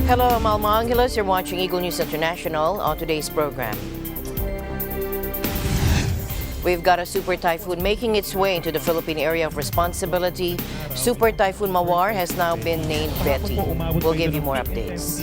Hello, I'm Alma Angeles. You're watching Eagle News International. On today's program, we've got a super typhoon making its way into the Philippine area of responsibility. Super Typhoon Marwar has now been named Betty. We'll give you more updates.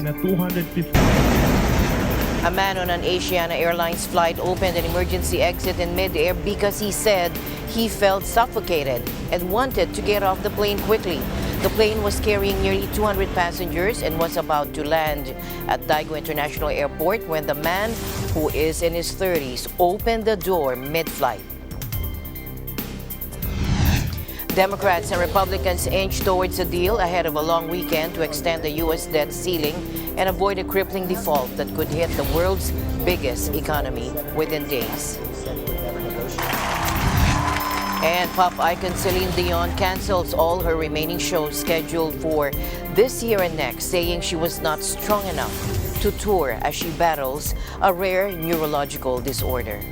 A man on an Asiana Airlines flight opened an emergency exit in mid-air because he said he felt suffocated and wanted to get off the plane quickly. The plane was carrying nearly 200 passengers and was about to land at Daegu International Airport when the man, who is in his 30s, opened the door mid-flight. Democrats and Republicans inch towards a deal ahead of a long weekend to extend the U.S. debt ceiling and avoid a crippling default that could hit the world's biggest economy within days. And pop icon Celine Dion cancels all her remaining shows scheduled for this year and next, saying she was not strong enough to tour as she battles a rare neurological disorder.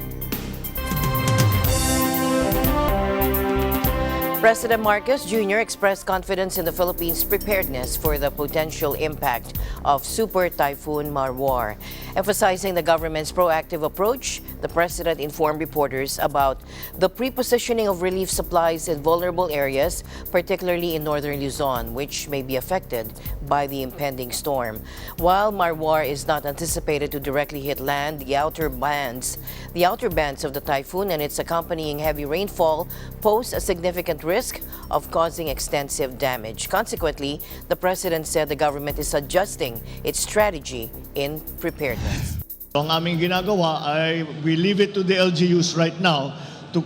President Marcos Jr. expressed confidence in the Philippines' preparedness for the potential impact of Super Typhoon Marwar. Emphasizing the government's proactive approach, the president informed reporters about the pre-positioning of relief supplies in vulnerable areas, particularly in northern Luzon, which may be affected by the impending storm. While Marwar is not anticipated to directly hit land, the outer bands of the typhoon and its accompanying heavy rainfall pose a significant risk of causing extensive damage. Consequently, the president said the government is adjusting its strategy in preparedness. Ang aming ginagawa ay we leave it to the LGUs right now to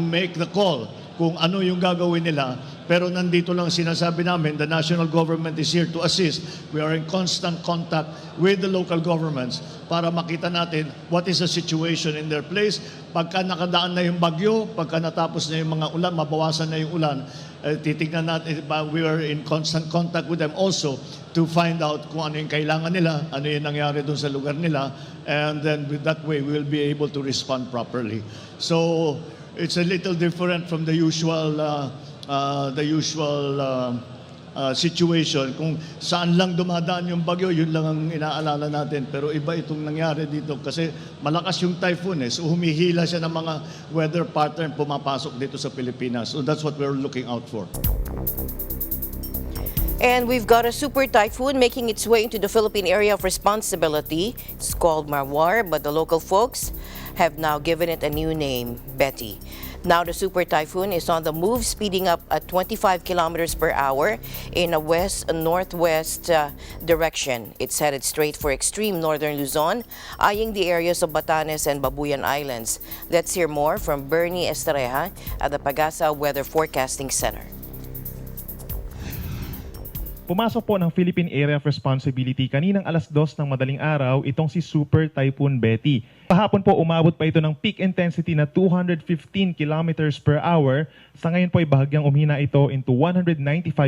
make the call kung ano yung gagawin nila. Pero nandito lang sinasabi namin, the national government is here to assist. We are in constant contact with the local governments para makita natin what is the situation in their place. Pagka nakadaan na yung bagyo, pagka natapos na yung mga ulan, mabawasan na yung ulan, titignan natin, we are in constant contact with them also to find out kung ano yung kailangan nila, ano yung nangyari doon sa lugar nila, and then with that way, we will be able to respond properly. So, it's a little different from the usual situation. Kung saan lang dumadaan yung bagyo, yun lang ang inaalala natin. Pero iba itong nangyari dito kasi malakas yung typhoon so humihila siya ng mga weather pattern pumapasok dito sa Pilipinas. So that's what we're looking out for. And we've got a super typhoon making its way into the Philippine area of responsibility. It's called Marwar, but the local folks have now given it a new name, Betty. Now the super typhoon is on the move, speeding up at 25 kilometers per hour in a west-northwest direction. It's headed straight for extreme northern Luzon, eyeing the areas of Batanes and Babuyan Islands. Let's hear more from Bernie Estareja at the Pagasa Weather Forecasting Center. Pumasok po ng Philippine Area of Responsibility kaninang alas 2 ng madaling araw itong si Super Typhoon Betty. Kahapon po umabot pa ito ng peak intensity na 215 kilometers per hour. Sa ngayon po ay bahagyang umhina ito into 195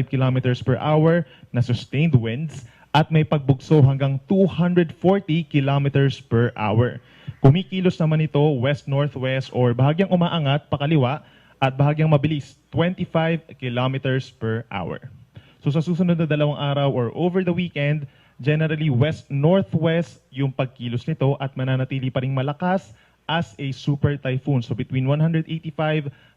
kilometers per hour na sustained winds at may pagbugso hanggang 240 kilometers per hour. Kumikilos naman ito west-northwest or bahagyang umaangat pakaliwa at bahagyang mabilis 25 kilometers per hour. So sa susunod na 2 araw or over the weekend, generally west-northwest yung pagkilos nito at mananatili pa ring malakas as a super typhoon. So between 185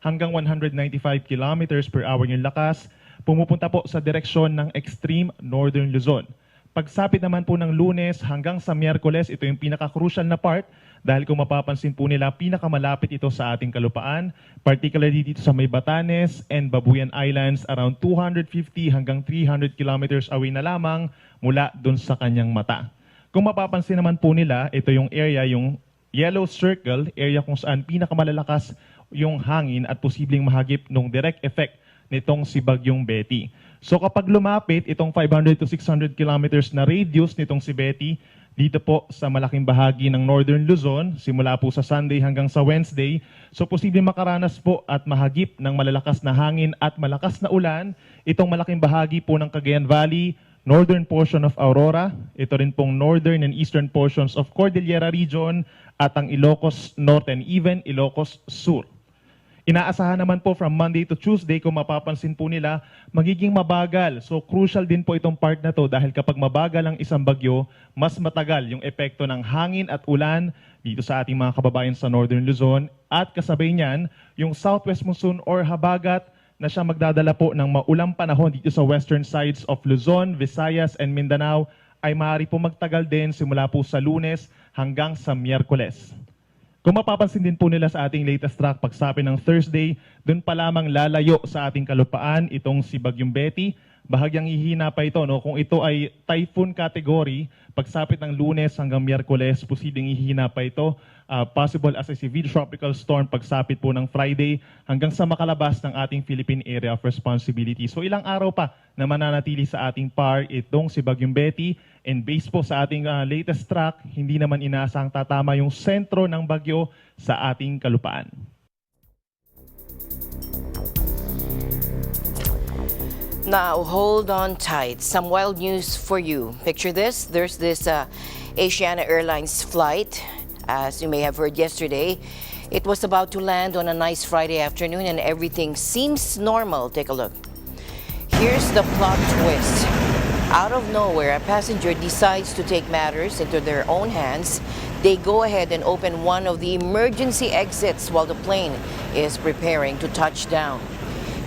hanggang 195 kilometers per hour yung lakas, pumupunta po sa direksyon ng extreme northern Luzon. Pagsapit naman po ng Lunes hanggang sa Miyerkules, ito yung pinaka-crucial na part dahil kung mapapansin po nila, pinakamalapit ito sa ating kalupaan, particularly dito sa may Batanes and Babuyan Islands, around 250 hanggang 300 kilometers away na lamang mula dun sa kanyang mata. Kung mapapansin naman po nila, ito yung area, yung yellow circle, area kung saan pinakamalalakas yung hangin at posibleng mahagip ng direct effect nitong si Bagyong Betty. So kapag lumapit itong 500 to 600 kilometers na radius nitong si Betty, dito po sa malaking bahagi ng Northern Luzon, simula po sa Sunday hanggang sa Wednesday, so posibleng makaranas po at mahagip ng malalakas na hangin at malakas na ulan itong malaking bahagi po ng Cagayan Valley, northern portion of Aurora, ito rin pong northern and eastern portions of Cordillera Region at ang Ilocos Norte and even Ilocos Sur. Inaasahan naman po from Monday to Tuesday, kung mapapansin po nila, magiging mabagal. So crucial din po itong part na to dahil kapag mabagal ang isang bagyo, mas matagal yung epekto ng hangin at ulan dito sa ating mga kababayan sa Northern Luzon. At kasabay niyan, yung southwest monsoon or habagat na siya magdadala po ng maulang panahon dito sa western sides of Luzon, Visayas, and Mindanao ay maaari po magtagal din simula po sa Lunes hanggang sa Miyerkules. Kung mapapansin din po nila sa ating latest track, pagsapit ng Thursday, doon pa lamang lalayo sa ating kalupaan itong si Bagyong Betty. Bahagyang hihina pa ito. No? Kung ito ay typhoon category, pagsapit ng Lunes hanggang Miyerkules, posibleng hihina pa ito. Possible as a severe tropical storm pagsapit po ng Friday hanggang sa makalabas ng ating Philippine Area of Responsibility. So ilang araw pa na mananatili sa ating PAR itong si Bagyong Betty. And based po sa ating latest track, hindi naman inaasang tatama yung sentro ng bagyo sa ating kalupaan. Now, hold on tight. Some wild news for you. Picture this. There's this Asiana Airlines flight. As you may have heard yesterday, it was about to land on a nice Friday afternoon and everything seems normal. Take a look. Here's the plot twist. Out of nowhere, a passenger decides to take matters into their own hands. They go ahead and open one of the emergency exits while the plane is preparing to touch down.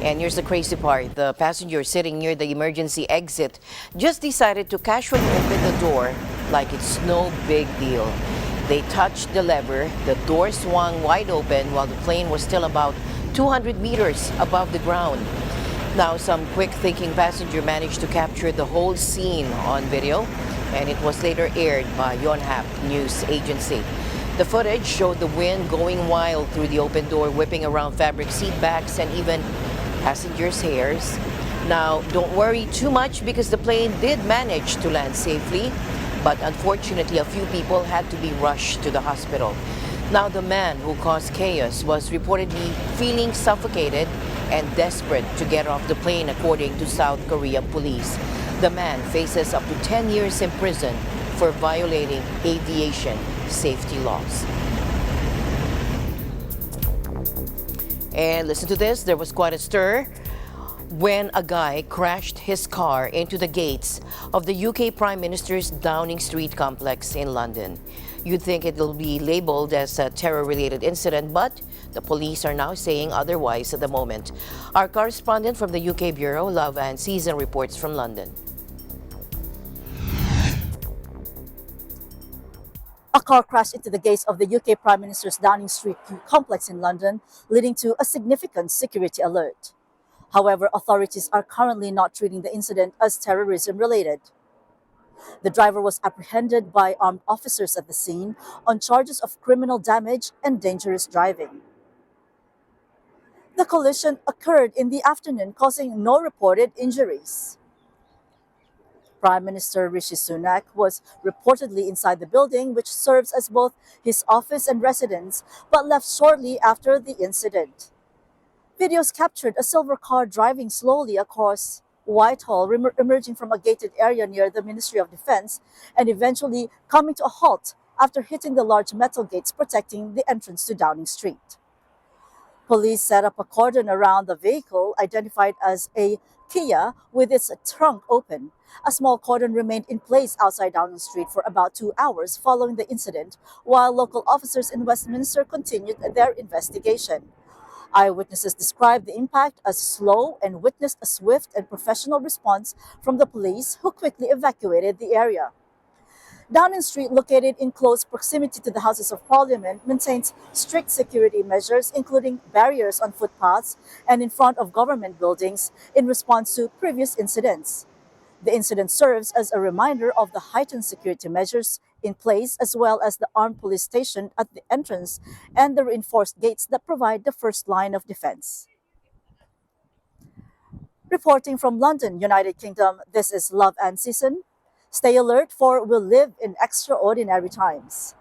And here's the crazy part. The passenger sitting near the emergency exit just decided to casually open the door like it's no big deal. They touched the lever, the door swung wide open while the plane was still about 200 meters above the ground. Now, some quick-thinking passenger managed to capture the whole scene on video, and it was later aired by Yonhap News Agency. The footage showed the wind going wild through the open door, whipping around fabric seat backs and even passengers' hairs. Now, don't worry too much because the plane did manage to land safely, but unfortunately, a few people had to be rushed to the hospital. Now, the man who caused chaos was reportedly feeling suffocated and desperate to get off the plane, according to South Korean police. The man faces up to 10 years in prison for violating aviation safety laws. And listen to this, there was quite a stir when a guy crashed his car into the gates of the UK Prime Minister's Downing Street complex in London. You'd think it will be labeled as a terror-related incident, but the police are now saying otherwise at the moment. Our correspondent from the UK Bureau, Love and Season, reports from London. A car crashed into the gates of the UK Prime Minister's Downing Street complex in London, leading to a significant security alert. However, authorities are currently not treating the incident as terrorism-related. The driver was apprehended by armed officers at the scene on charges of criminal damage and dangerous driving. The collision occurred in the afternoon, causing no reported injuries. Prime Minister Rishi Sunak was reportedly inside the building, which serves as both his office and residence, but left shortly after the incident. Videos captured a silver car driving slowly across Whitehall, emerging from a gated area near the Ministry of Defense and eventually coming to a halt after hitting the large metal gates protecting the entrance to Downing Street. Police set up a cordon around the vehicle, identified as a Kia, with its trunk open. A small cordon remained in place outside Downing Street for about 2 hours following the incident, while local officers in Westminster continued their investigation. Eyewitnesses described the impact as slow and witnessed a swift and professional response from the police, who quickly evacuated the area. Downing Street, located in close proximity to the Houses of Parliament, maintains strict security measures, including barriers on footpaths and in front of government buildings, in response to previous incidents. The incident serves as a reminder of the heightened security measures in place, as well as the armed police stationed at the entrance and the reinforced gates that provide the first line of defense. Reporting from London, United Kingdom, this is Love and Season. Stay alert, for we'll live in extraordinary times.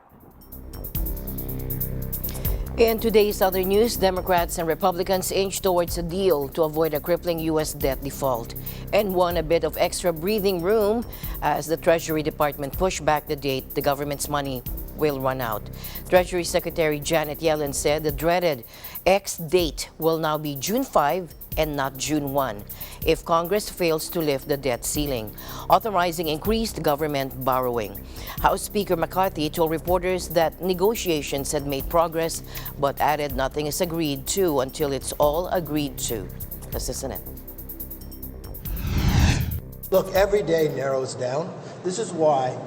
In today's other news, Democrats and Republicans inch towards a deal to avoid a crippling U.S. debt default and won a bit of extra breathing room as the Treasury Department pushed back the date the government's money will run out. Treasury Secretary Janet Yellen said the dreaded X date will now be June 5 and not June 1 if Congress fails to lift the debt ceiling, authorizing increased government borrowing. House Speaker McCarthy told reporters that negotiations had made progress, but added nothing is agreed to until it's all agreed to. Let's listen in. Look, every day narrows down. This is why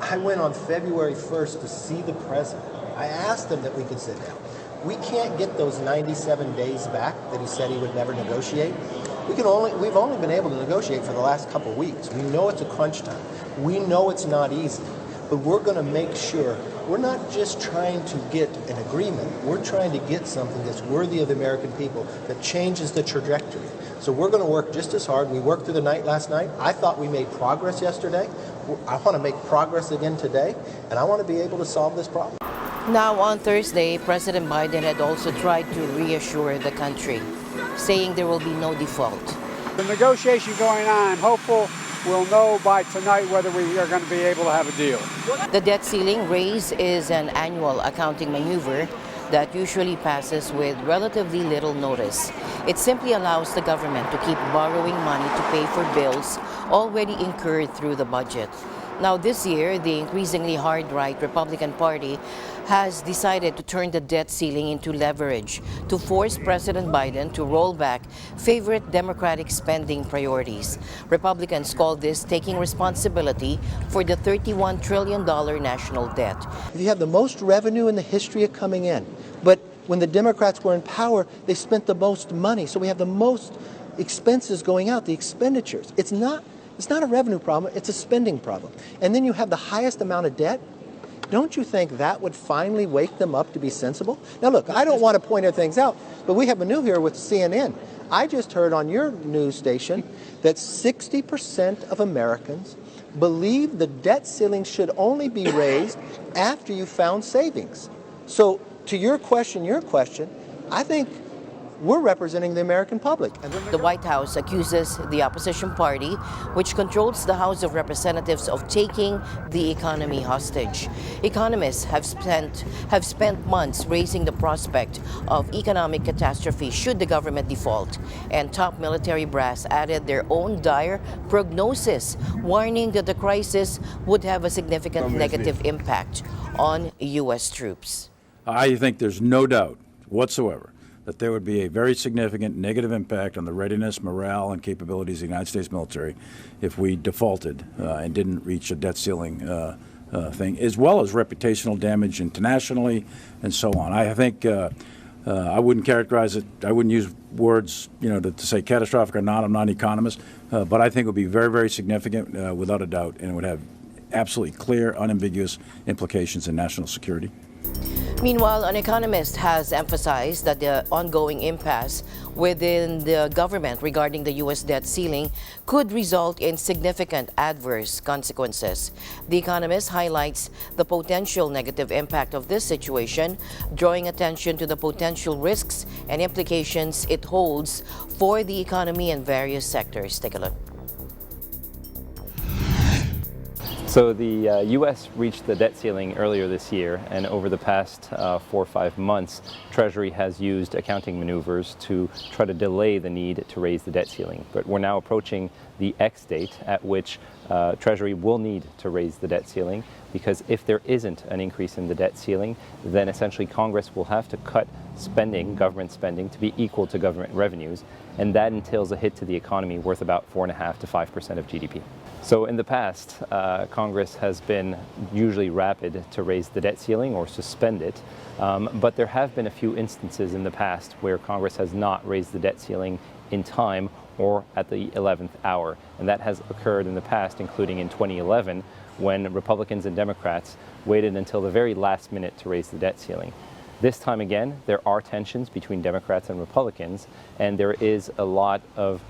I went on February 1st to see the president. I asked him that we could sit down. We can't get those 97 days back that he said he would never negotiate. We've only been able to negotiate for the last couple of weeks. We know it's a crunch time. We know it's not easy, but we're going to make sure we're not just trying to get an agreement. We're trying to get something that's worthy of the American people, that changes the trajectory. So we're going to work just as hard. We worked through the night last night. I thought we made progress yesterday. I want to make progress again today, and I want to be able to solve this problem. Now, on Thursday, President Biden had also tried to reassure the country, saying there will be no default. The negotiation going on, I'm hopeful we'll know by tonight whether we are going to be able to have a deal. The debt ceiling raise is an annual accounting maneuver that usually passes with relatively little notice. It simply allows the government to keep borrowing money to pay for bills already incurred through the budget. Now, this year, the increasingly hard-right Republican Party has decided to turn the debt ceiling into leverage to force President Biden to roll back favorite Democratic spending priorities. Republicans call this taking responsibility for the $31 trillion national debt. You have the most revenue in the history of coming in, but when the Democrats were in power, they spent the most money. So we have the most expenses going out, the expenditures. It's not a revenue problem, it's a spending problem. And then you have the highest amount of debt. Don't you think that would finally wake them up to be sensible? Now look, I don't want to point things out, but we have a new here with CNN. I just heard on your news station that 60% of Americans believe the debt ceiling should only be raised after you found savings. So to your question, I think we're representing the American public. The White House accuses the opposition party, which controls the House of Representatives, of taking the economy hostage. Economists have spent months raising the prospect of economic catastrophe should the government default, and top military brass added their own dire prognosis, warning that the crisis would have a significant negative impact on U.S. troops. I think there's no doubt whatsoever that there would be a very significant negative impact on the readiness, morale, and capabilities of the United States military if we defaulted and didn't reach a debt ceiling thing, as well as reputational damage internationally and so on. I think I wouldn't characterize it, I wouldn't use words, to say catastrophic or not. I'm not an economist, but I think it would be very, very significant without a doubt, and it would have absolutely clear, unambiguous implications in national security. Meanwhile, an economist has emphasized that the ongoing impasse within the government regarding the U.S. debt ceiling could result in significant adverse consequences. The Economist highlights the potential negative impact of this situation, drawing attention to the potential risks and implications it holds for the economy and various sectors. Take a look. So the U.S. reached the debt ceiling earlier this year, and over the past 4 or 5 months, Treasury has used accounting maneuvers to try to delay the need to raise the debt ceiling. But we're now approaching the X date at which Treasury will need to raise the debt ceiling, because if there isn't an increase in the debt ceiling, then essentially Congress will have to cut spending, government spending, to be equal to government revenues, and that entails a hit to the economy worth about 4.5% to 5% of GDP. So in the past, Congress has been usually rapid to raise the debt ceiling or suspend it, but there have been a few instances in the past where Congress has not raised the debt ceiling in time or at the 11th hour, and that has occurred in the past, including in 2011, when Republicans and Democrats waited until the very last minute to raise the debt ceiling. This time again, there are tensions between Democrats and Republicans, and there is a lot of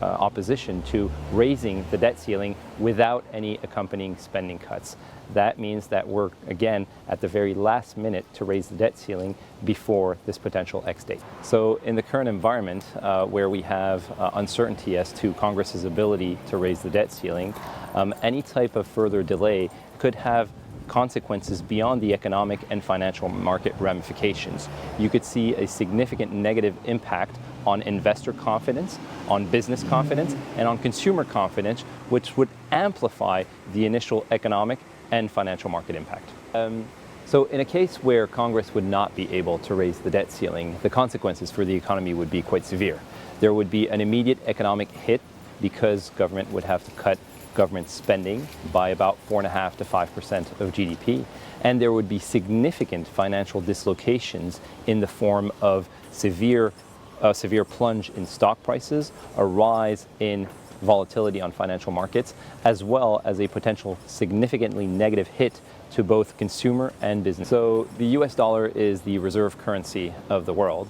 opposition to raising the debt ceiling without any accompanying spending cuts. That means that we're, again, at the very last minute to raise the debt ceiling before this potential X date. So in the current environment where we have uncertainty as to Congress's ability to raise the debt ceiling, any type of further delay could have consequences beyond the economic and financial market ramifications. You could see a significant negative impact on investor confidence, on business confidence, and on consumer confidence, which would amplify the initial economic and financial market impact. So in a case where Congress would not be able to raise the debt ceiling, the consequences for the economy would be quite severe. There would be an immediate economic hit because government would have to cut government spending by about 4.5% to 5% of GDP. And there would be significant financial dislocations in the form of severe plunge in stock prices, a rise in volatility on financial markets, as well as a potential significantly negative hit to both consumer and business. So the US dollar is the reserve currency of the world.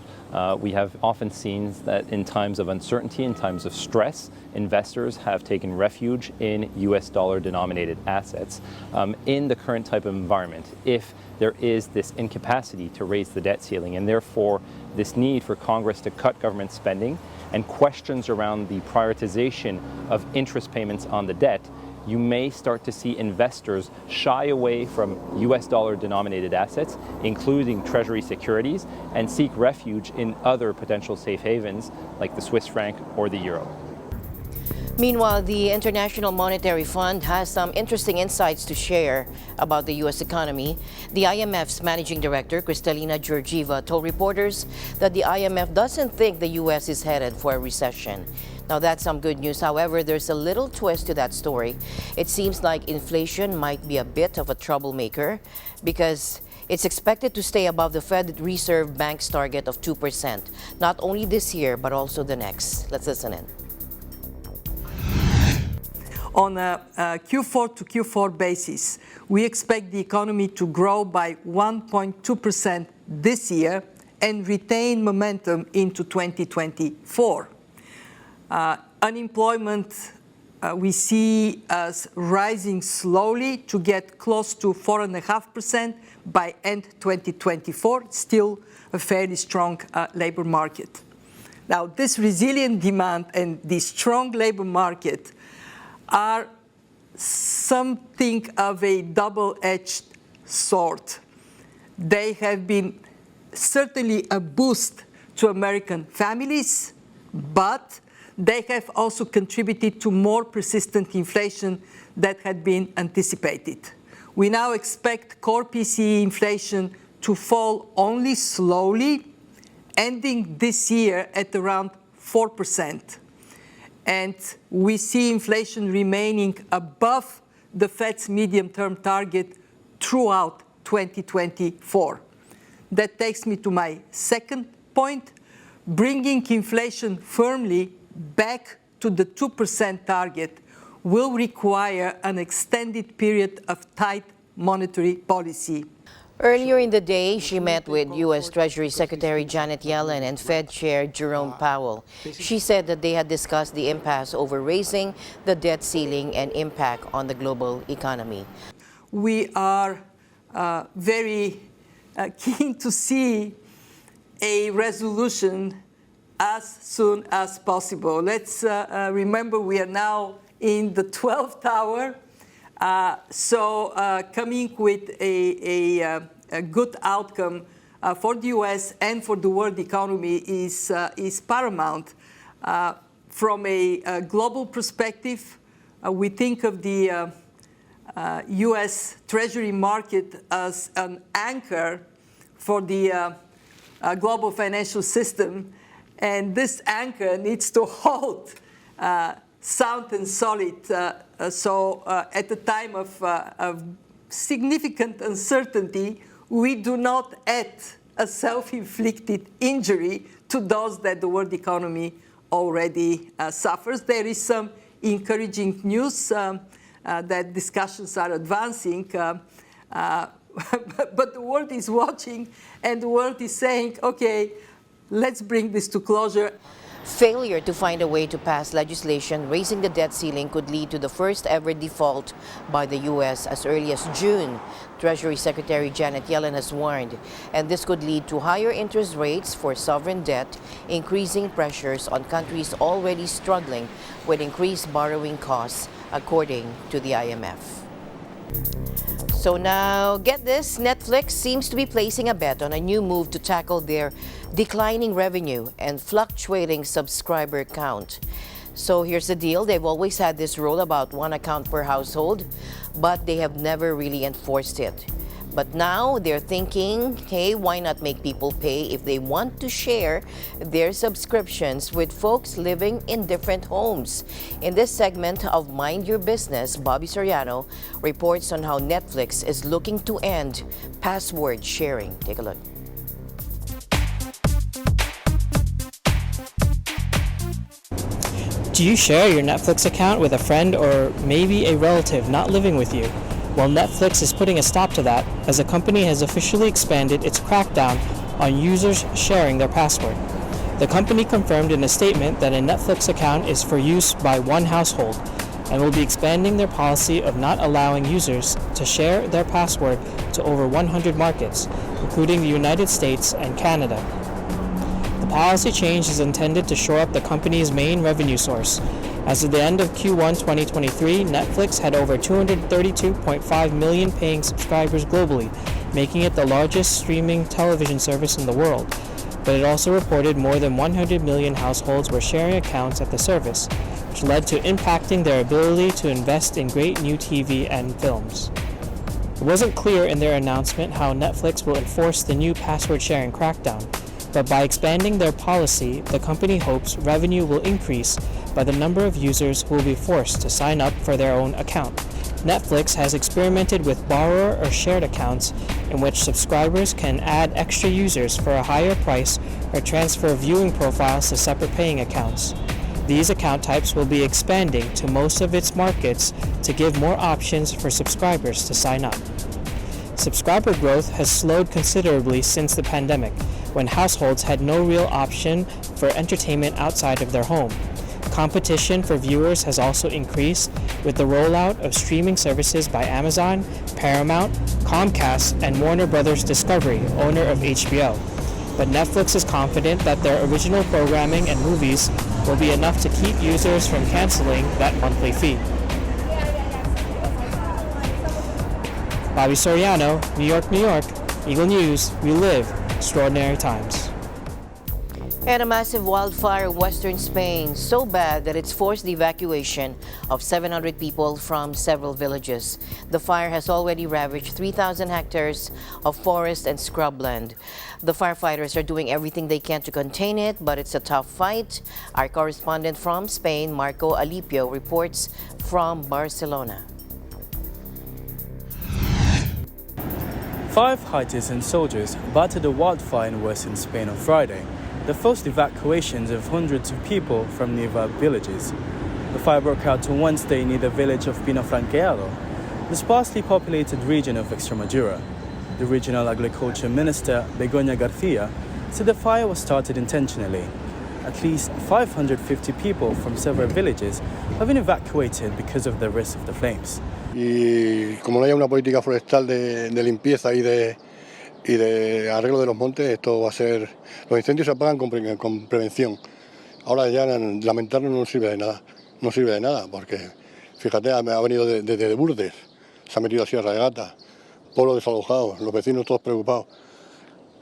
We have often seen that in times of uncertainty, in times of stress, investors have taken refuge in US dollar denominated assets. In the current type of environment, if there is this incapacity to raise the debt ceiling and therefore this need for Congress to cut government spending and questions around the prioritization of interest payments on the debt, you may start to see investors shy away from US dollar denominated assets, including Treasury securities, and seek refuge in other potential safe havens like the Swiss franc or the euro. Meanwhile, the International Monetary Fund has some interesting insights to share about the U.S. economy. The IMF's managing director, Kristalina Georgieva, told reporters that the IMF doesn't think the U.S. is headed for a recession. Now, that's some good news. However, there's a little twist to that story. It seems like inflation might be a bit of a troublemaker because it's expected to stay above the Fed Reserve Bank's target of 2%, not only this year, but also the next. Let's listen in. On a Q4 to Q4 basis, we expect the economy to grow by 1.2% this year and retain momentum into 2024. Unemployment we see as rising slowly to get close to 4.5% by end 2024, still a fairly strong labor market. Now, this resilient demand and the strong labor market are something of a double-edged sword. They have been certainly a boost to American families, but they have also contributed to more persistent inflation that had been anticipated. We now expect core PCE inflation to fall only slowly, ending this year at around 4%. And we see inflation remaining above the Fed's medium-term target throughout 2024. That takes me to my second point. Bringing inflation firmly back to the 2% target will require an extended period of tight monetary policy. Earlier in the day, she met with U.S. Treasury Secretary Janet Yellen and Fed Chair Jerome Powell. She said that they had discussed the impasse over raising the debt ceiling and impact on the global economy. We are very keen to see a resolution as soon as possible. Let's remember we are now in the 12th hour. So coming with a good outcome for the U.S. and for the world economy is paramount. From a global perspective, we think of the U.S. Treasury market as an anchor for the global financial system, and this anchor needs to hold sound and solid. So at the time of significant uncertainty, we do not add a self-inflicted injury to those that the world economy already suffers. There is some encouraging news that discussions are advancing, but the world is watching and the world is saying, okay, let's bring this to closure. Failure to find a way to pass legislation raising the debt ceiling could lead to the first ever default by the U.S. as early as June, Treasury Secretary Janet Yellen has warned. And this could lead to higher interest rates for sovereign debt, increasing pressures on countries already struggling with increased borrowing costs, according to the IMF. So now, get this, Netflix seems to be placing a bet on a new move to tackle their declining revenue and fluctuating subscriber count. So here's the deal. They've always had this rule about one account per household, but they have never really enforced it. But now they're thinking, hey, why not make people pay if they want to share their subscriptions with folks living in different homes? In this segment of Mind Your Business, Bobby Soriano reports on how Netflix is looking to end password sharing. Take a look. Do you share your Netflix account with a friend or maybe a relative not living with you? Well, Netflix is putting a stop to that as the company has officially expanded its crackdown on users sharing their password. The company confirmed in a statement that a Netflix account is for use by one household and will be expanding their policy of not allowing users to share their password to over 100 markets, including the United States and Canada. The policy change is intended to shore up the company's main revenue source. As of the end of Q1 2023, Netflix had over 232.5 million paying subscribers globally, making it the largest streaming television service in the world. But it also reported more than 100 million households were sharing accounts at the service, which led to impacting their ability to invest in great new TV and films. It wasn't clear in their announcement how Netflix will enforce the new password sharing crackdown, but by expanding their policy, the company hopes revenue will increase by the number of users who will be forced to sign up for their own account. Netflix has experimented with borrower or shared accounts in which subscribers can add extra users for a higher price or transfer viewing profiles to separate paying accounts. These account types will be expanding to most of its markets to give more options for subscribers to sign up. Subscriber growth has slowed considerably since the pandemic, when households had no real option for entertainment outside of their home. Competition for viewers has also increased with the rollout of streaming services by Amazon, Paramount, Comcast, and Warner Bros. Discovery, owner of HBO. But Netflix is confident that their original programming and movies will be enough to keep users from canceling that monthly fee. Bobby Soriano, New York, New York. Eagle News, we live extraordinary times. And a massive wildfire in western Spain, so bad that it's forced the evacuation of 700 people from several villages. The fire has already ravaged 3,000 hectares of forest and scrubland. The firefighters are doing everything they can to contain it, but it's a tough fight. Our correspondent from Spain, Marco Alipio, reports from Barcelona. Firefighters and soldiers battled a wildfire in western Spain on Friday. The forced evacuations of hundreds of people from nearby villages. The fire broke out on Wednesday near the village of Pino Franqueado, the sparsely populated region of Extremadura. The regional agriculture minister, Begoña García, said the fire was started intentionally. At least 550 people from several villages have been evacuated because of the risk of the flames. Y como no hay una política forestal de limpieza y de arreglo de los montes, esto va a ser... Los incendios se apagan con prevención. Ahora ya lamentarnos no sirve de nada. No sirve de nada porque, fíjate, ha venido desde Burdes, se ha metido a Sierra de Gata, pueblos desalojados, los vecinos todos preocupados.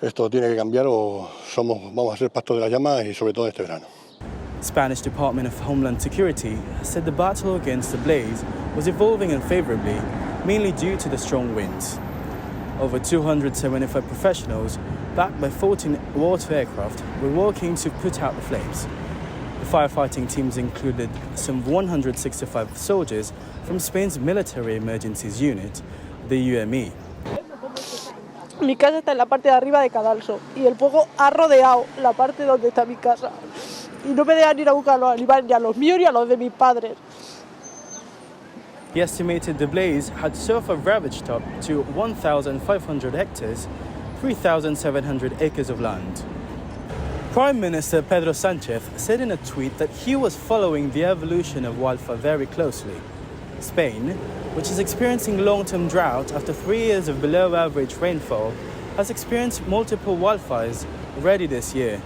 Esto tiene que cambiar o vamos a ser pastos de las llamas y sobre todo este verano. Spanish Department of Homeland Security said the battle against the blaze was evolving unfavorably, mainly due to the strong winds. Over 275 professionals, backed by 14 water aircraft, were working to put out the flames. The firefighting teams included some 165 soldiers from Spain's Military Emergencies Unit, the UME. Mi casa está en la parte de arriba de Cadalso y el fuego ha rodeado la parte donde está mi casa. Y no me dejan ir a buscar a los animales, ni a los míos ni a los de mis padres. He estimated the blaze had so far ravaged up to 1,500 hectares, 3,700 acres of land. Prime Minister Pedro Sánchez said in a tweet that he was following the evolution of wildfire very closely. Spain, which is experiencing long-term drought after 3 years of below-average rainfall, has experienced multiple wildfires already this year.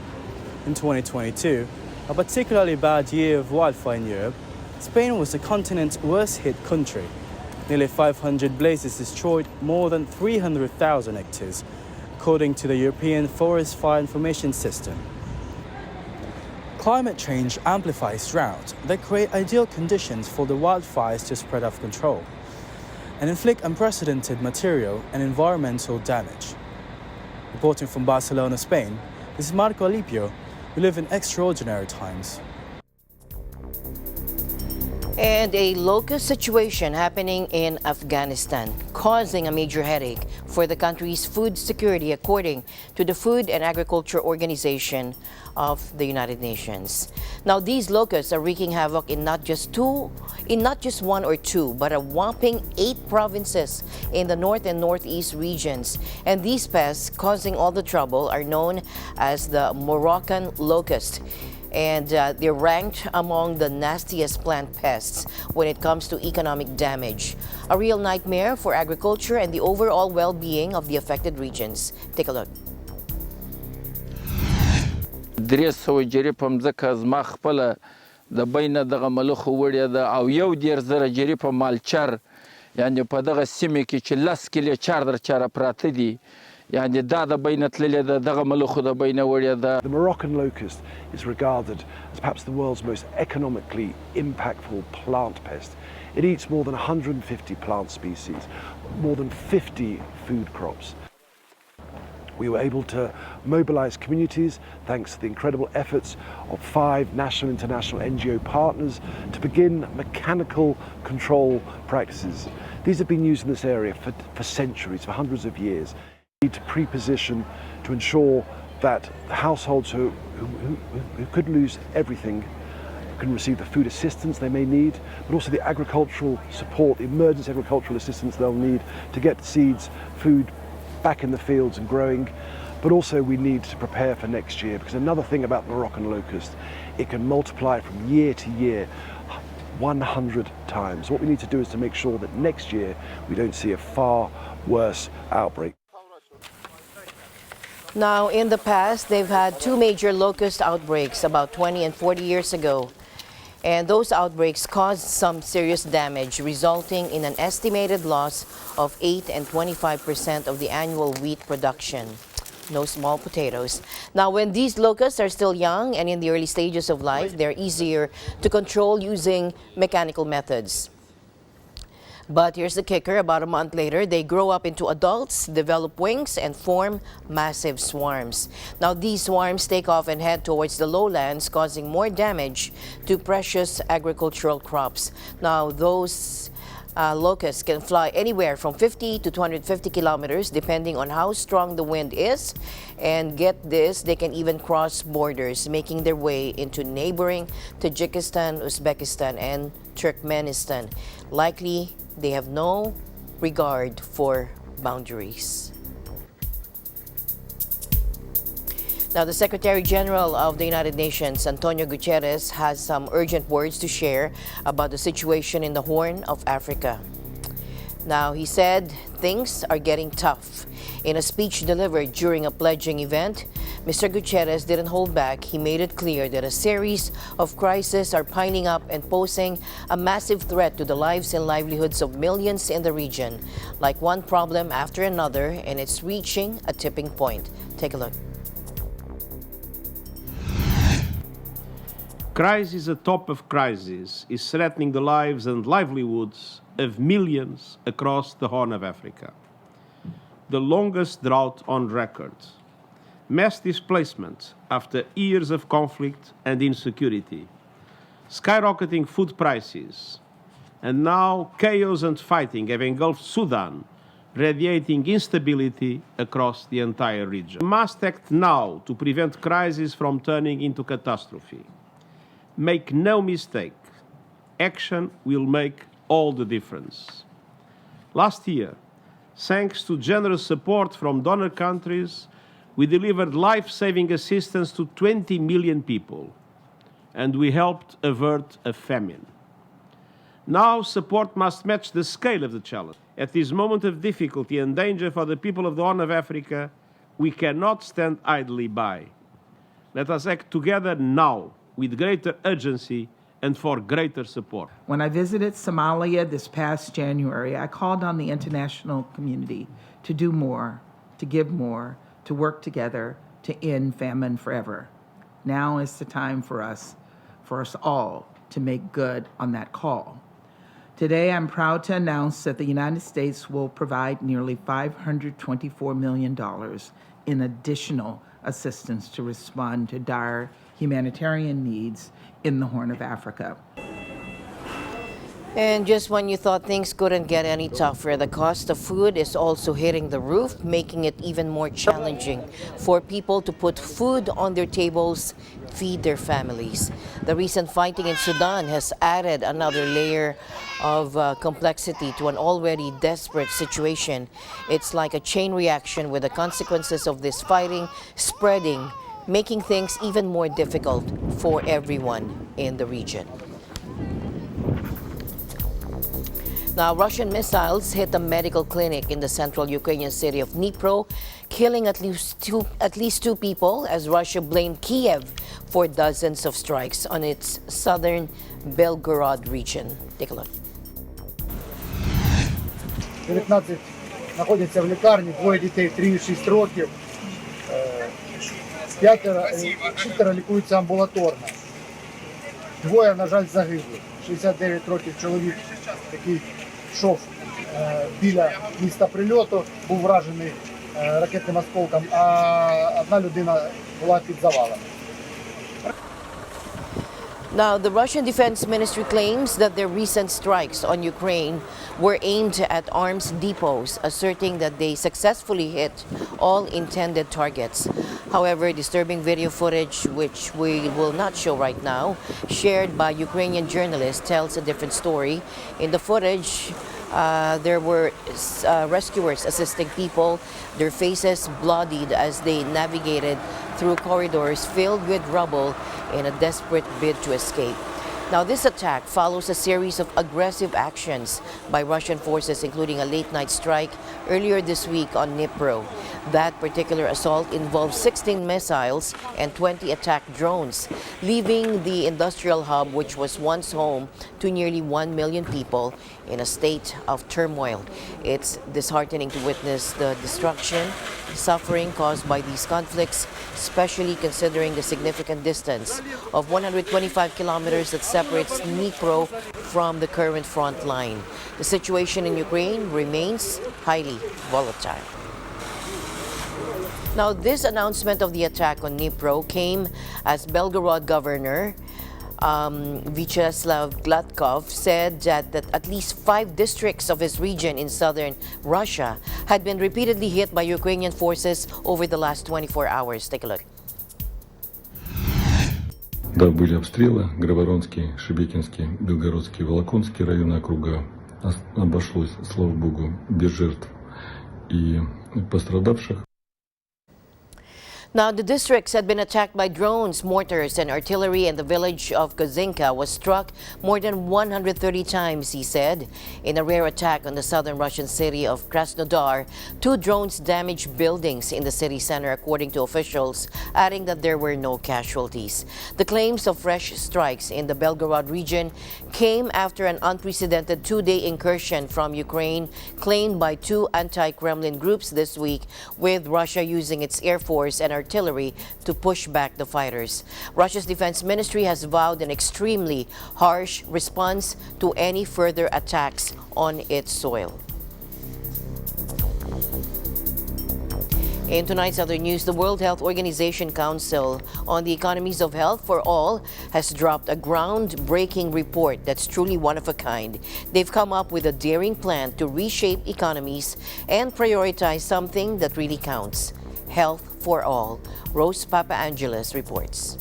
In 2022, a particularly bad year of wildfire in Europe, Spain was the continent's worst-hit country. Nearly 500 blazes destroyed more than 300,000 hectares, according to the European Forest Fire Information System. Climate change amplifies drought that create ideal conditions for the wildfires to spread out of control and inflict unprecedented material and environmental damage. Reporting from Barcelona, Spain, this is Marco Alipio. We live in extraordinary times. And a locust situation happening in Afghanistan, causing a major headache for the country's food security, according to the Food and Agriculture Organization of the United Nations. Now, these locusts are wreaking havoc in not just one or two, but a whopping 8 provinces in the north and northeast regions. And these pests causing all the trouble are known as the Moroccan locust. And they're ranked among the nastiest plant pests when it comes to economic damage. A real nightmare for agriculture and the overall well-being of the affected regions. Take a look. د بینه دغه ملخو وړیا ده او 1.10 جری په مالچر یعنی په دغه سیمه کې چې 10 کیلو چار در چاره پراته دي یعنی دا د بینه تللی ده دغه ملخو د بینه وړیا ده. The Moroccan locust is regarded as perhaps the world's most economically impactful plant pest. It eats more than 150 plant species, more than 50 food crops. We were able to mobilize communities thanks to the incredible efforts of 5 national and international NGO partners to begin mechanical control practices. These have been used in this area for centuries, for hundreds of years. We need to pre-position to ensure that households who could lose everything can receive the food assistance they may need, but also the agricultural support, the emergency agricultural assistance they'll need to get seeds, food, back in the fields and growing. But also we need to prepare for next year, because another thing about Moroccan locust, it can multiply from year to year 100 times. What we need to do is to make sure that next year we don't see a far worse outbreak. Now, in the past, they've had 2 major locust outbreaks about 20 and 40 years ago. And those outbreaks caused some serious damage, resulting in an estimated loss of 8 and 25% of the annual wheat production. No small potatoes. Now, when these locusts are still young and in the early stages of life, they're easier to control using mechanical methods. But here's the kicker. About a month later, they grow up into adults, develop wings, and form massive swarms. Now, these swarms take off and head towards the lowlands, causing more damage to precious agricultural crops. Now, those locusts can fly anywhere from 50 to 250 kilometers, depending on how strong the wind is. And get this, they can even cross borders, making their way into neighboring Tajikistan, Uzbekistan, and Turkmenistan. Likely, they have no regard for boundaries. Now, the Secretary General of the United Nations, Antonio Guterres, has some urgent words to share about the situation in the Horn of Africa. Now, he said things are getting tough. In a speech delivered during a pledging event, Mr. Guterres didn't hold back. He made it clear that a series of crises are piling up and posing a massive threat to the lives and livelihoods of millions in the region, like one problem after another, and it's reaching a tipping point. Take a look. Crisis atop of crisis is threatening the lives and livelihoods of millions across the Horn of Africa. The longest drought on record, mass displacement after years of conflict and insecurity, skyrocketing food prices, and now chaos and fighting have engulfed Sudan, radiating instability across the entire region. We must act now to prevent crisis from turning into catastrophe. Make no mistake, action will make all the difference. Last year, thanks to generous support from donor countries, we delivered life-saving assistance to 20 million people, and we helped avert a famine. Now, support must match the scale of the challenge. At this moment of difficulty and danger for the people of the Horn of Africa, we cannot stand idly by. Let us act together now with greater urgency and for greater support. When I visited Somalia this past January, I called on the international community to do more, to give more, to work together to end famine forever. Now is the time for us all, to make good on that call. Today, I'm proud to announce that the United States will provide nearly $524 million in additional assistance to respond to dire humanitarian needs in the Horn of Africa. And just when you thought things couldn't get any tougher, the cost of food is also hitting the roof, making it even more challenging for people to put food on their tables, feed their families. The recent fighting in Sudan has added another layer of complexity to an already desperate situation. It's like a chain reaction with the consequences of this fighting spreading, making things even more difficult for everyone in the region. Now, Russian missiles hit a medical clinic in the central Ukrainian city of Dnipro, killing at least two people as Russia blamed Kiev for dozens of strikes on its southern Belgorod region. Take a look. 19 знаходяться в лікарні, двоє дітей 3 і 6 років, 6 лікуються амбулаторно. Двоє, на жаль, загиблих. 69 років чоловік, який йшов біля міста прильоту, був вражений ракетним осколком, а одна людина була під завалами. Now, the Russian Defense Ministry claims that their recent strikes on Ukraine were aimed at arms depots, asserting that they successfully hit all intended targets. However, disturbing video footage, which we will not show right now, shared by Ukrainian journalists, tells a different story. In the footage, there were rescuers assisting people, their faces bloodied as they navigated through corridors filled with rubble in a desperate bid to escape. Now, this attack follows a series of aggressive actions by Russian forces, including a late-night strike earlier this week on Dnipro. That particular assault involved 16 missiles and 20 attack drones, leaving the industrial hub, which was once home to nearly 1 million people, in a state of turmoil. It's disheartening to witness the destruction, suffering caused by these conflicts, especially considering the significant distance of 125 kilometers that separates Dnipro from the current front line. The situation in Ukraine remains highly volatile. Now, this announcement of the attack on Dnipro came as Belgorod Governor Vyacheslav Gladkov said that at least 5 districts of his region in southern Russia had been repeatedly hit by Ukrainian forces over the last 24 hours. Take a look. Да, были обстрелы. Грайворонский, Шебекинский, Белгородский, Волоконский районы округа. Обошлось, слава богу, без жертв и пострадавших. Now, the districts had been attacked by drones, mortars, and artillery, and the village of Kozinka was struck more than 130 times, he said. In a rare attack on the southern Russian city of Krasnodar, 2 drones damaged buildings in the city center, according to officials, adding that there were no casualties. The claims of fresh strikes in the Belgorod region came after an unprecedented 2-day incursion from Ukraine claimed by 2 anti-Kremlin groups this week, with Russia using its air force and artillery to push back the fighters. Russia's defense ministry has vowed an extremely harsh response to any further attacks on its soil. In tonight's other news, the World Health Organization Council on the Economies of Health for All has dropped a groundbreaking report that's truly one of a kind. They've come up with a daring plan to reshape economies and prioritize something that really counts: health for all. Rose Papaangelis reports.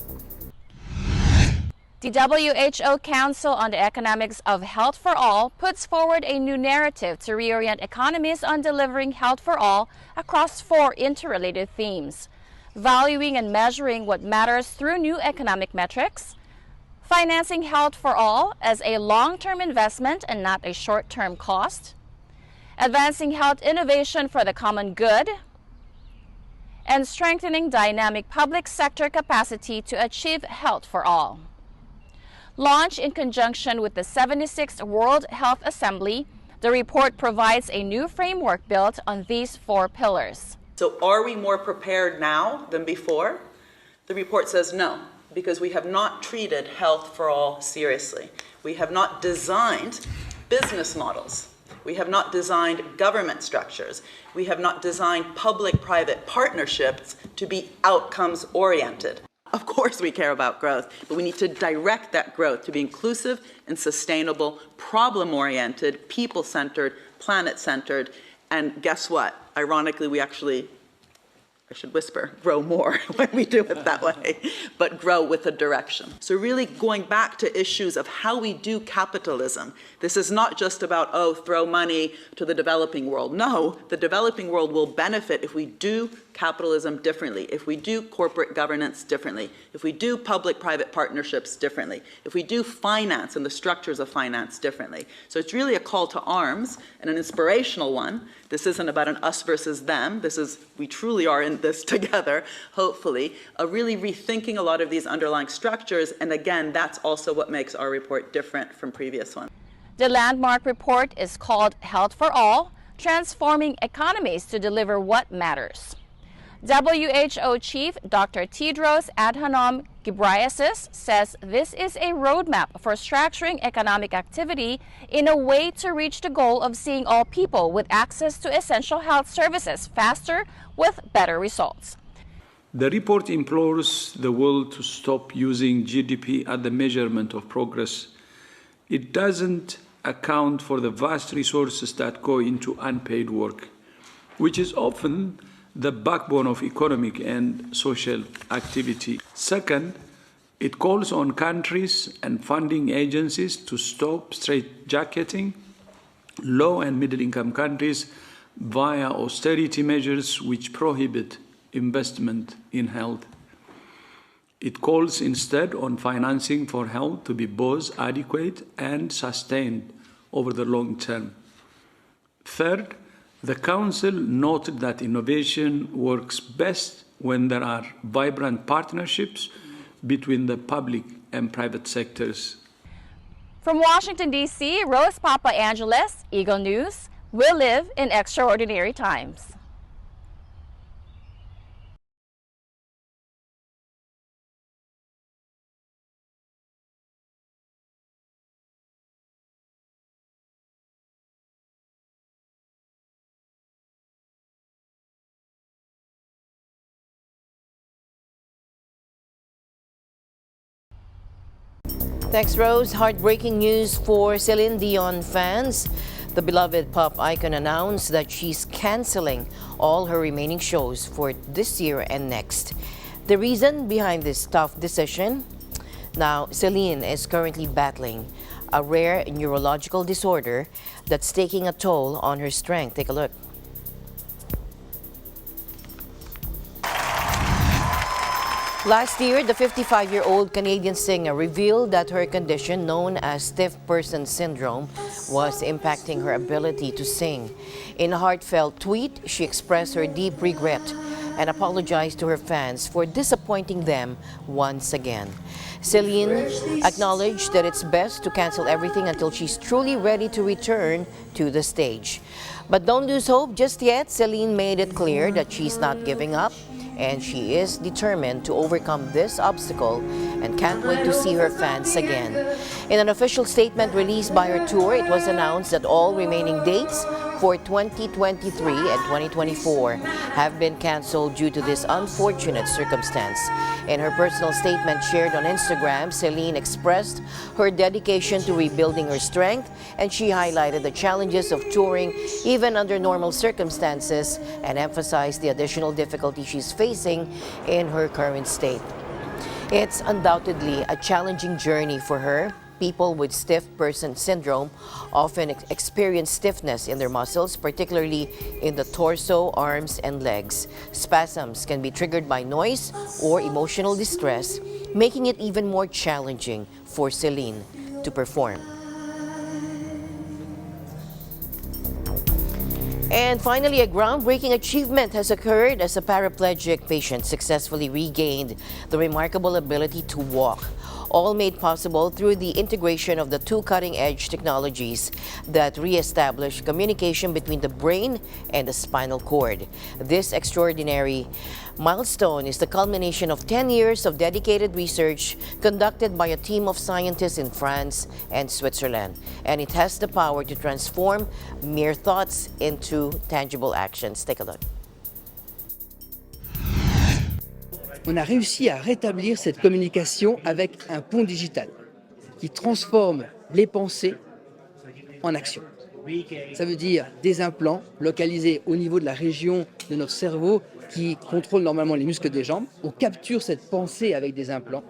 The WHO Council on the Economics of Health for All puts forward a new narrative to reorient economies on delivering health for all across 4 interrelated themes: valuing and measuring what matters through new economic metrics, financing health for all as a long-term investment and not a short-term cost, advancing health innovation for the common good, and strengthening dynamic public sector capacity to achieve health for all. Launched in conjunction with the 76th World Health Assembly, the report provides a new framework built on these 4 pillars. So are we more prepared now than before? The report says no, because we have not treated health for all seriously. We have not designed business models. We have not designed government structures. We have not designed public-private partnerships to be outcomes-oriented. Of course we care about growth, but we need to direct that growth to be inclusive and sustainable, problem-oriented, people-centered, planet-centered, and guess what? Ironically, we actually, I should whisper, grow more when we do it that way, but grow with a direction. So really going back to issues of how we do capitalism. This is not just about, oh, throw money to the developing world. No, the developing world will benefit if we do capitalism differently, if we do corporate governance differently, if we do public-private partnerships differently, if we do finance and the structures of finance differently. So it's really a call to arms and an inspirational one. This isn't about an us versus them. This is, we truly are in this together, hopefully, really rethinking a lot of these underlying structures. And again, that's also what makes our report different from previous ones. The landmark report is called Health for All, Transforming Economies to Deliver What Matters. WHO Chief Dr. Tedros Adhanom Ghebreyesus says this is a roadmap for structuring economic activity in a way to reach the goal of seeing all people with access to essential health services faster with better results. The report implores the world to stop using GDP as the measurement of progress. It doesn't account for the vast resources that go into unpaid work, which is often the backbone of economic and social activity. Second, it calls on countries and funding agencies to stop straitjacketing low and middle-income countries via austerity measures which prohibit investment in health. It calls instead on financing for health to be both adequate and sustained over the long term. Third, the Council noted that innovation works best when there are vibrant partnerships between the public and private sectors. From Washington, D.C., Rose Papa Angeles, Eagle News. We live in extraordinary times. Thanks, Rose. Heartbreaking news for Celine Dion fans. The beloved pop icon announced that she's canceling all her remaining shows for this year and next. The reason behind this tough decision? Now, Celine is currently battling a rare neurological disorder that's taking a toll on her strength. Take a look. Last year, the 55-year-old Canadian singer revealed that her condition, known as stiff person syndrome, was impacting her ability to sing. In a heartfelt tweet, she expressed her deep regret and apologized to her fans for disappointing them once again. Celine acknowledged that it's best to cancel everything until she's truly ready to return to the stage. But don't lose hope just yet. Celine made it clear that she's not giving up, and she is determined to overcome this obstacle and can't wait to see her fans again. In an official statement released by her tour, it was announced that all remaining dates for 2023 and 2024 have been canceled due to this unfortunate circumstance. In her personal statement shared on Instagram, Celine expressed her dedication to rebuilding her strength, and she highlighted the challenges of touring even under normal circumstances and emphasized the additional difficulty she's facing in her current state. It's undoubtedly a challenging journey for her. People with stiff person syndrome often experience stiffness in their muscles, particularly in the torso, arms, and legs. Spasms can be triggered by noise or emotional distress, making it even more challenging for Celine to perform. And finally, a groundbreaking achievement has occurred as a paraplegic patient successfully regained the remarkable ability to walk, all made possible through the integration of the two cutting-edge technologies that re-establish communication between the brain and the spinal cord. This extraordinary milestone is the culmination of 10 years of dedicated research conducted by a team of scientists in France and Switzerland, and it has the power to transform mere thoughts into tangible actions. Take a look. On a réussi à rétablir cette communication avec un pont digital qui transforme les pensées en action. Ça veut dire des implants localisés au niveau de la région de notre cerveau qui contrôle normalement les muscles des jambes. On capture cette pensée avec des implants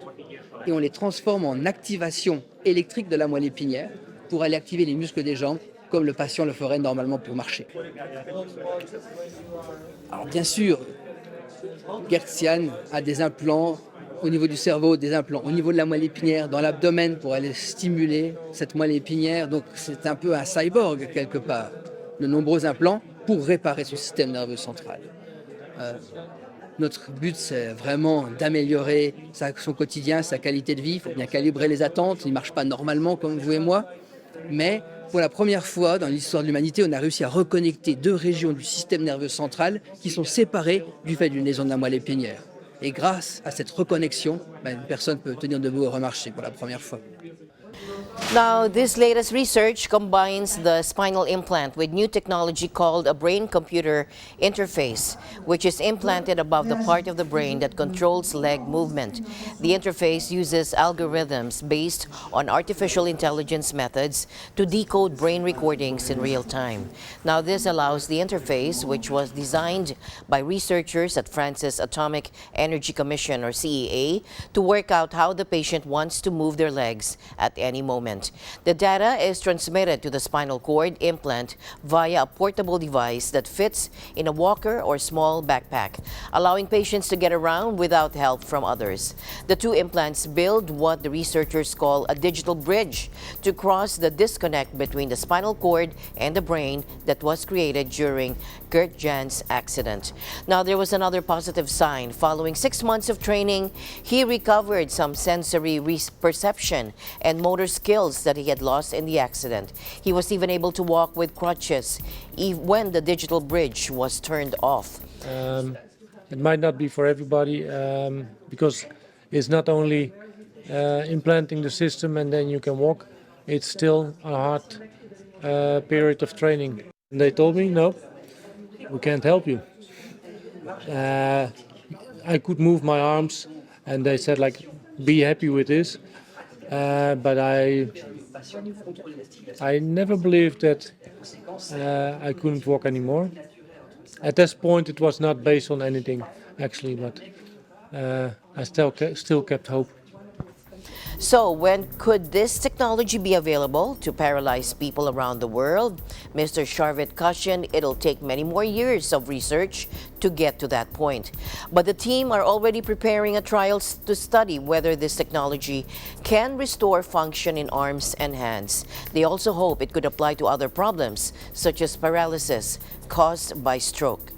et on les transforme en activation électrique de la moelle épinière pour aller activer les muscles des jambes comme le patient le ferait normalement pour marcher. Alors bien sûr, Gertzian a des implants au niveau du cerveau, des implants au niveau de la moelle épinière, dans l'abdomen pour aller stimuler cette moelle épinière. Donc c'est un peu un cyborg quelque part. De nombreux implants pour réparer son système nerveux central. Notre but, c'est vraiment d'améliorer son quotidien, sa qualité de vie. Il faut bien calibrer les attentes. Il ne marche pas normalement comme vous et moi. Mais pour la première fois dans l'histoire de l'humanité, on a réussi à reconnecter deux régions du système nerveux central qui sont séparées du fait d'une lésion de la moelle épinière. Et grâce à cette reconnexion, une personne peut tenir debout et remarcher pour la première fois. Now, this latest research combines the spinal implant with new technology called a brain-computer interface, which is implanted above the part of the brain that controls leg movement. The interface uses algorithms based on artificial intelligence methods to decode brain recordings in real time. Now, this allows the interface, which was designed by researchers at France's Atomic Energy Commission, or CEA, to work out how the patient wants to move their legs at any moment. The data is transmitted to the spinal cord implant via a portable device that fits in a walker or small backpack, allowing patients to get around without help from others. The two implants build what the researchers call a digital bridge to cross the disconnect between the spinal cord and the brain that was created during Gert Jan's accident. Now, there was another positive sign. Following 6 months of training, he recovered some sensory perception and motor skills that he had lost in the accident. He was even able to walk with crutches when the digital bridge was turned off. It might not be for everybody because it's not only implanting the system and then you can walk. It's still a hard period of training. And they told me, no, we can't help you. I could move my arms and they said, like, be happy with this. But I never believed that I couldn't walk anymore. At this point, it was not based on anything, actually, but I still kept hope. So, when could this technology be available to paralyzed people around the world? Mr. Sharvit cautioned it'll take many more years of research to get to that point. But the team are already preparing a trial to study whether this technology can restore function in arms and hands. They also hope it could apply to other problems, such as paralysis caused by stroke.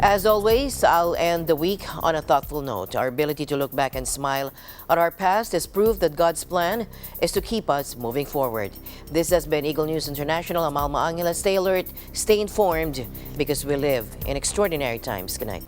As always, I'll end the week on a thoughtful note. Our ability to look back and smile at our past is proof that God's plan is to keep us moving forward. This has been Eagle News International. I'm Alma Angela. Stay alert, stay informed, because we live in extraordinary times. Good night.